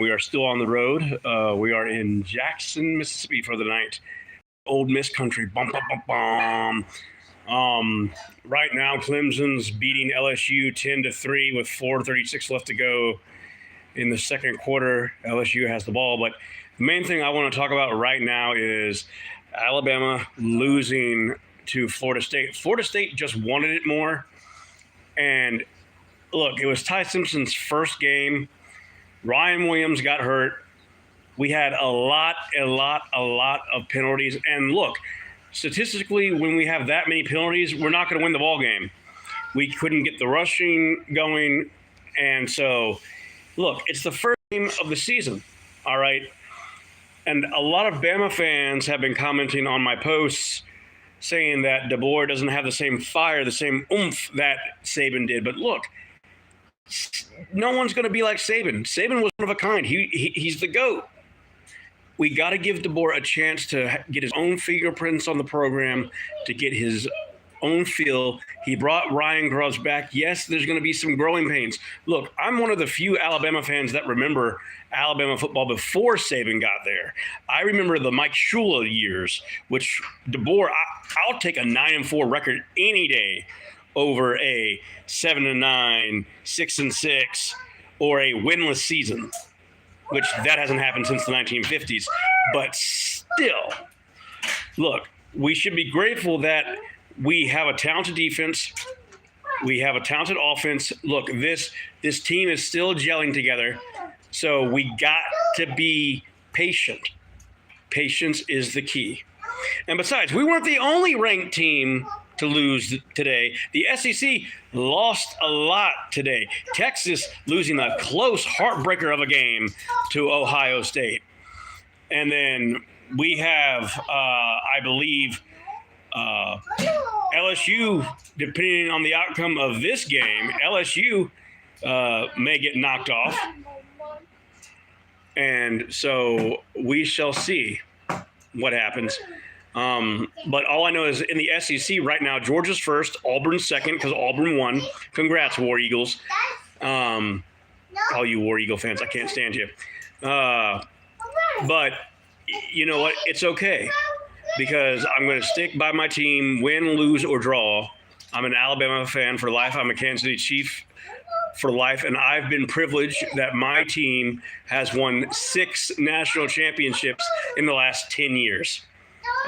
We are still on the road. We are in Jackson, Mississippi for the night. Old Miss country. Bum, bum, bum, bum. Right now, Clemson's beating LSU 10-3 with 4:36 left to go in the second quarter. LSU has the ball, but the main thing I want to talk about right now is Alabama losing to Florida State. Florida State just wanted it more. And look, it was Ty Simpson's first game. Ryan Williams got hurt. We had a lot of penalties. And look, statistically, when we have that many penalties, we're not going to win the ball game. We couldn't get the rushing going. And so, look, it's the first game of the season, all right? And a lot of Bama fans have been commenting on my posts saying that DeBoer doesn't have the same fire, the same oomph that Saban did. But look, no one's going to be like Saban. Saban was one of a kind. He's the GOAT. We got to give DeBoer a chance to get his own fingerprints on the program, to get his own feel. He brought Ryan Grubbs back. Yes, there's going to be some growing pains. Look, I'm one of the few Alabama fans that remember Alabama football before Saban got there. I remember the Mike Shula years, which DeBoer, I'll take a 9-4 record any day over a 7-9, 6-6, or a winless season, which that hasn't happened since the 1950s. But still, look, we should be grateful that we have a talented defense. We have a talented offense. Look, this team is still gelling together. So we got to be patient. Patience is the key. And besides, we weren't the only ranked team to lose today. The SEC lost a lot today. Texas losing a close heartbreaker of a game to Ohio State. And then we have, I believe, LSU, depending on the outcome of this game, LSU may get knocked off. And so we shall see what happens. But all I know is in the SEC right now, Georgia's first, Auburn's second because Auburn won. Congrats, War Eagles. All you War Eagle fans, I can't stand you. But you know what? It's okay because I'm going to stick by my team, win, lose, or draw. I'm an Alabama fan for life. I'm a Kansas City Chief for life, and I've been privileged that my team has won 6 national championships in the last 10 years.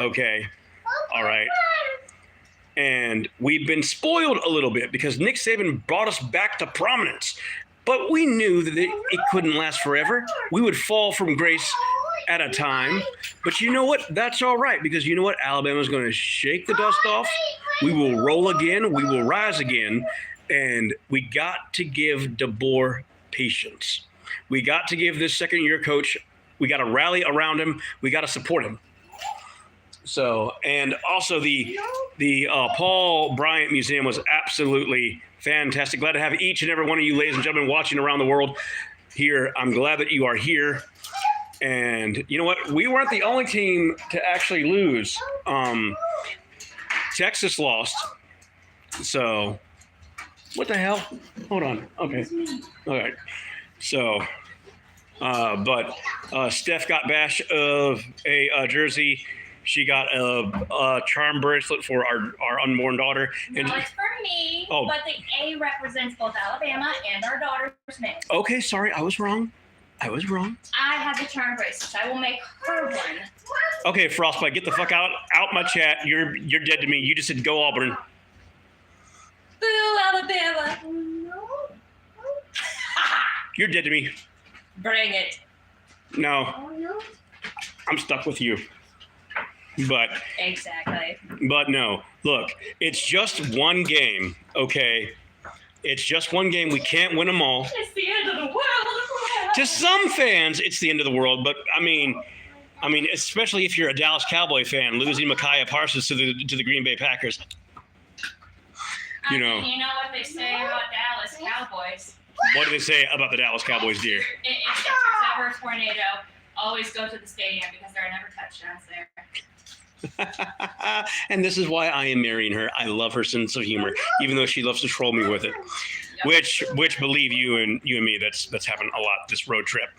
Okay. All right. And we've been spoiled a little bit because Nick Saban brought us back to prominence. But we knew that it couldn't last forever. We would fall from grace at a time. But you know what? That's all right because you know what? Alabama's going to shake the dust off. We will roll again. We will rise again. And we got to give DeBoer patience. We got to give this second-year coach, we got to rally around him. We got to support him. So, and also the Paul Bryant Museum was absolutely fantastic. Glad to have each and every one of you, ladies and gentlemen, watching around the world here. I'm glad that you are here. And you know what? We weren't the only team to actually lose. Texas lost. So, what the hell? Hold on. Okay. All right. So, but Steph got Bash of a jersey. She got a charm bracelet for our unborn daughter. And no, it's for me, but the A represents both Alabama and our daughter's name. Okay, sorry, I was wrong. I have the charm bracelet. I will make her one. Okay, Frostbite, get the fuck out my chat. You're dead to me. You just said go Auburn. Boo, Alabama. You're dead to me. Bring it. No. I'm stuck with you. But exactly. But no, look, it's just one game, okay? It's just one game. We can't win them all. It's the end of the world. To some fans, it's the end of the world. But I mean, especially if you're a Dallas Cowboy fan, losing Micaiah Parsons to the Green Bay Packers. You know what they say about Dallas Cowboys. What do they say about the Dallas Cowboys, dear? If there's ever a tornado, always go to the stadium because there are never touchdowns there. And this is why I am marrying her. I love her sense of humor, even though she loves to troll me with it. which believe you and me, that's happened a lot this road trip.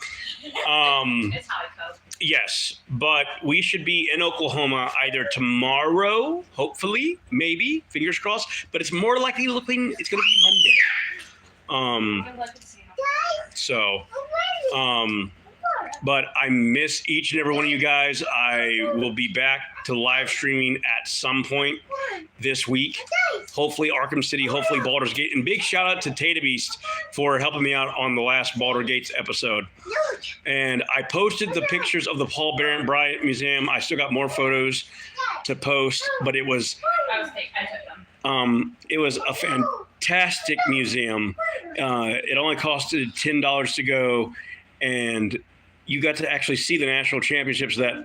It's how I cope. Yes, but we should be in Oklahoma either tomorrow, hopefully, maybe, fingers crossed. But it's more likely looking it's going to be Monday. Good luck to see you. So, but I miss each and every one of you guys. I will be back to live streaming at some point this week. Hopefully Arkham City, hopefully Baldur's Gate. And big shout out to Tata Beast for helping me out on the last Baldur's Gates episode. And I posted the pictures of the Paul Bryant Museum. I still got more photos to post, but it was I took them. it was a fantastic museum. It only costed $10 to go, and you got to actually see the national championships that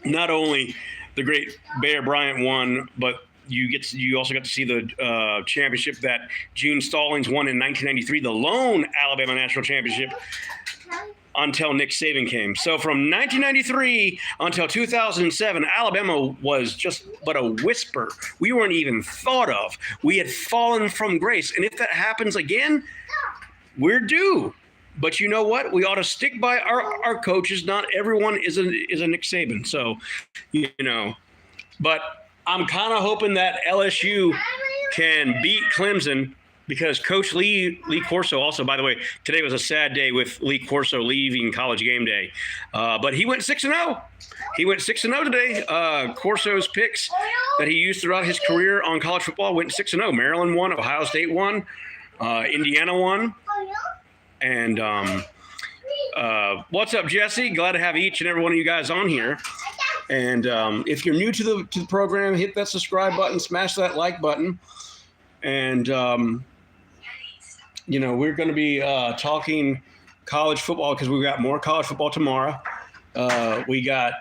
not only the great Bear Bryant won, but you also got to see the championship that June Stallings won in 1993, the lone Alabama national championship, until Nick Saban came. So from 1993 until 2007, Alabama was just but a whisper. We weren't even thought of. We had fallen from grace. And if that happens again, we're due. But you know what? We ought to stick by our coaches. Not everyone is a Nick Saban. So, but I'm kind of hoping that LSU can beat Clemson, because Coach Lee Corso also, by the way, today was a sad day with Lee Corso leaving College Game Day. But he went 6-0. He went 6-0 today. Corso's picks that he used throughout his career on college football went 6-0. Maryland won, Ohio State won, Indiana won. And what's up, Jesse? Glad to have each and every one of you guys on here. And if you're new to the program, hit that subscribe button, smash that like button. And, we're going to be talking college football because we've got more college football tomorrow. We got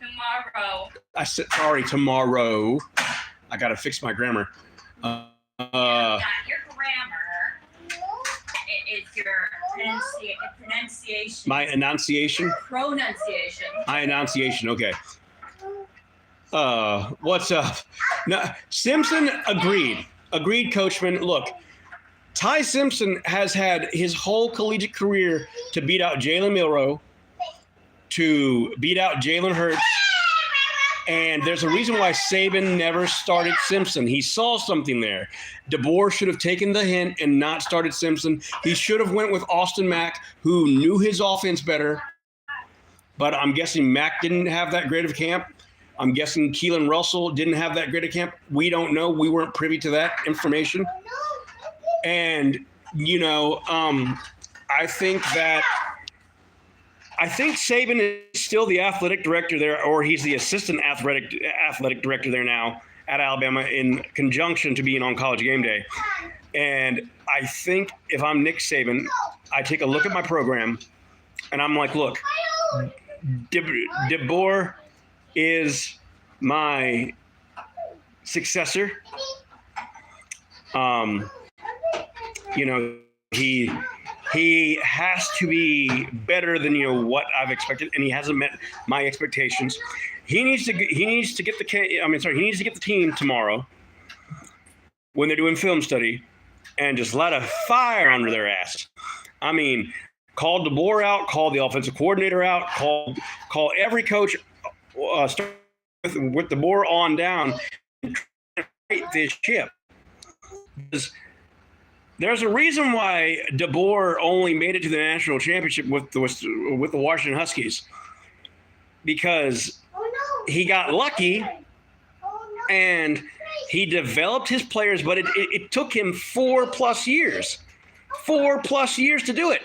Tomorrow. I said, sorry, tomorrow. I got to fix my grammar. Not your grammar. It's your pronunciation. My enunciation? Pronunciation. My enunciation, okay. What's up? No, Simpson agreed. Agreed, Coachman. Look, Ty Simpson has had his whole collegiate career to beat out Jalen Milroe, to beat out Jalen Hurts. And there's a reason why Saban never started Simpson. He saw something there. DeBoer should have taken the hint and not started Simpson. He should have went with Austin Mack, who knew his offense better. But I'm guessing Mack didn't have that great of camp. I'm guessing Keelan Russell didn't have that great of camp. We don't know. We weren't privy to that information. And, I think Saban is still the athletic director there, or he's the assistant athletic director there now at Alabama in conjunction to being on College Game Day. And I think if I'm Nick Saban, I take a look at my program and I'm like, look, DeBoer is my successor. He has to be better than what I've expected, and he hasn't met my expectations. He needs to get the team tomorrow when they're doing film study, and just let a fire under their ass. I mean, call DeBoer out, call the offensive coordinator out, call every coach, start with DeBoer on down, and right this ship. There's a reason why DeBoer only made it to the national championship with the Washington Huskies, because he got lucky and he developed his players, but it took him 4+ years. 4+ years to do it.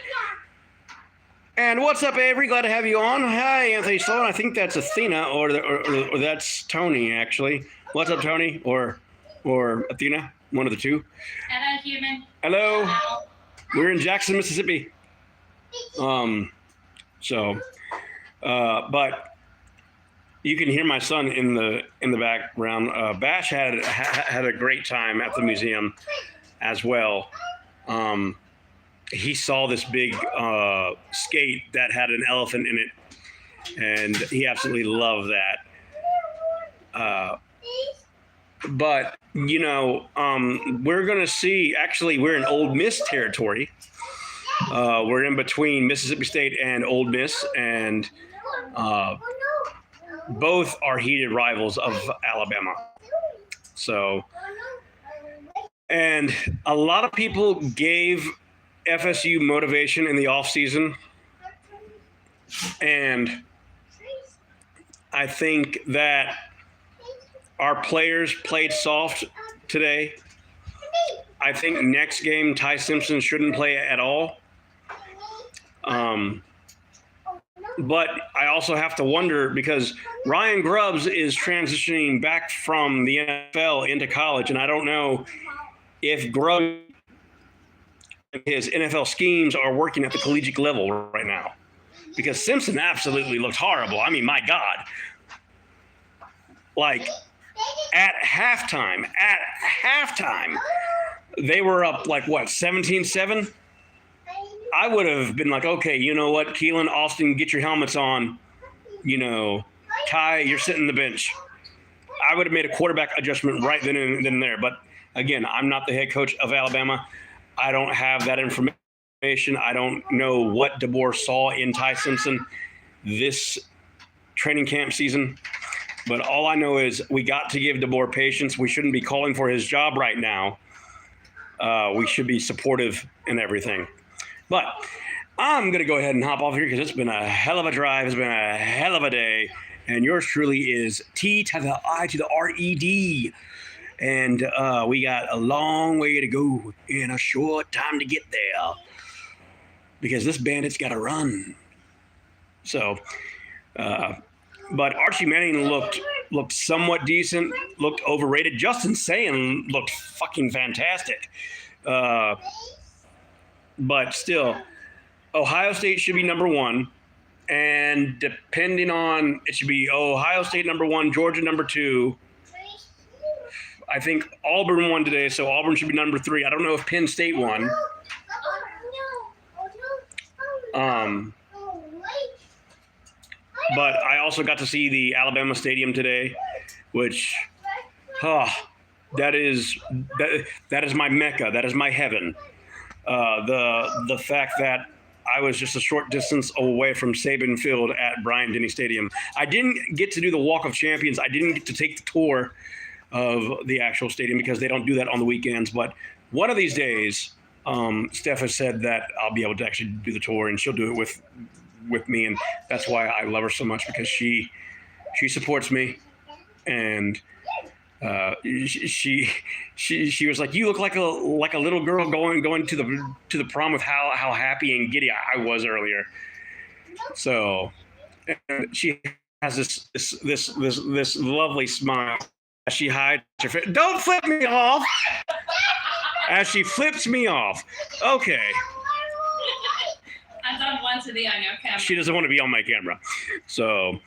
And what's up, Avery? Glad to have you on. Hi, Anthony Sloan. I think that's Athena, or that's Tony, actually. What's up, Tony? Or Athena? One of the two. Hello, human. Hello. Hello. We're in Jackson, Mississippi. But you can hear my son in the background. Bash had a great time at the museum as well. He saw this big skate that had an elephant in it, and he absolutely loved that. But we're going to see. Actually, we're in Ole Miss territory. We're in between Mississippi State and Ole Miss, and both are heated rivals of Alabama. So, and a lot of people gave FSU motivation in the offseason, and I think that our players played soft today. I think next game Ty Simpson shouldn't play at all. But I also have to wonder because Ryan Grubbs is transitioning back from the NFL into college, and I don't know if Grubbs and his NFL schemes are working at the collegiate level right now. Because Simpson absolutely looked horrible. I mean, my God. Like, at halftime, they were up like, what, 17-7? I would have been like, okay, you know what, Keelan, Austin, get your helmets on. Ty, you're sitting the bench. I would have made a quarterback adjustment right then and there. But again, I'm not the head coach of Alabama. I don't have that information. I don't know what DeBoer saw in Ty Simpson this training camp season. But all I know is we got to give DeBoer patience. We shouldn't be calling for his job right now. We should be supportive in everything. But I'm going to go ahead and hop off here because it's been a hell of a drive. It's been a hell of a day. And yours truly is T to the I to the R-E-D. And we got a long way to go in a short time to get there. Because this bandit's got to run. So, but Archie Manning looked somewhat decent, looked overrated. Justin Sayin looked fucking fantastic. But still, Ohio State should be number one. And depending on, it should be Ohio State number one, Georgia number two. I think Auburn won today, so Auburn should be number three. I don't know if Penn State won. But I also got to see the Alabama Stadium today, which, that is my Mecca. That is my heaven. The fact that I was just a short distance away from Saban Field at Bryant-Denny Stadium. I didn't get to do the Walk of Champions. I didn't get to take the tour of the actual stadium because they don't do that on the weekends. But one of these days, Steph has said that I'll be able to actually do the tour, and she'll do it with me, and that's why I love her so much, because she supports me, and she was like, you look like a little girl going to the prom with how happy and giddy I was earlier. So she has this lovely smile as she hides her face. Don't flip me off. As she flips me off. Okay. I don't want to be on your camera. She doesn't want to be on my camera. So,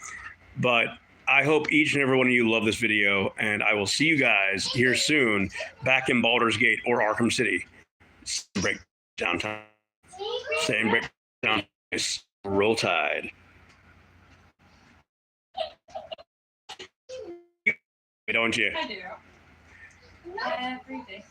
but I hope each and every one of you love this video, and I will see you guys here soon back in Baldur's Gate or Arkham City. Breakdown time. Same breakdown. Roll Tide. Don't you? I do. Every day.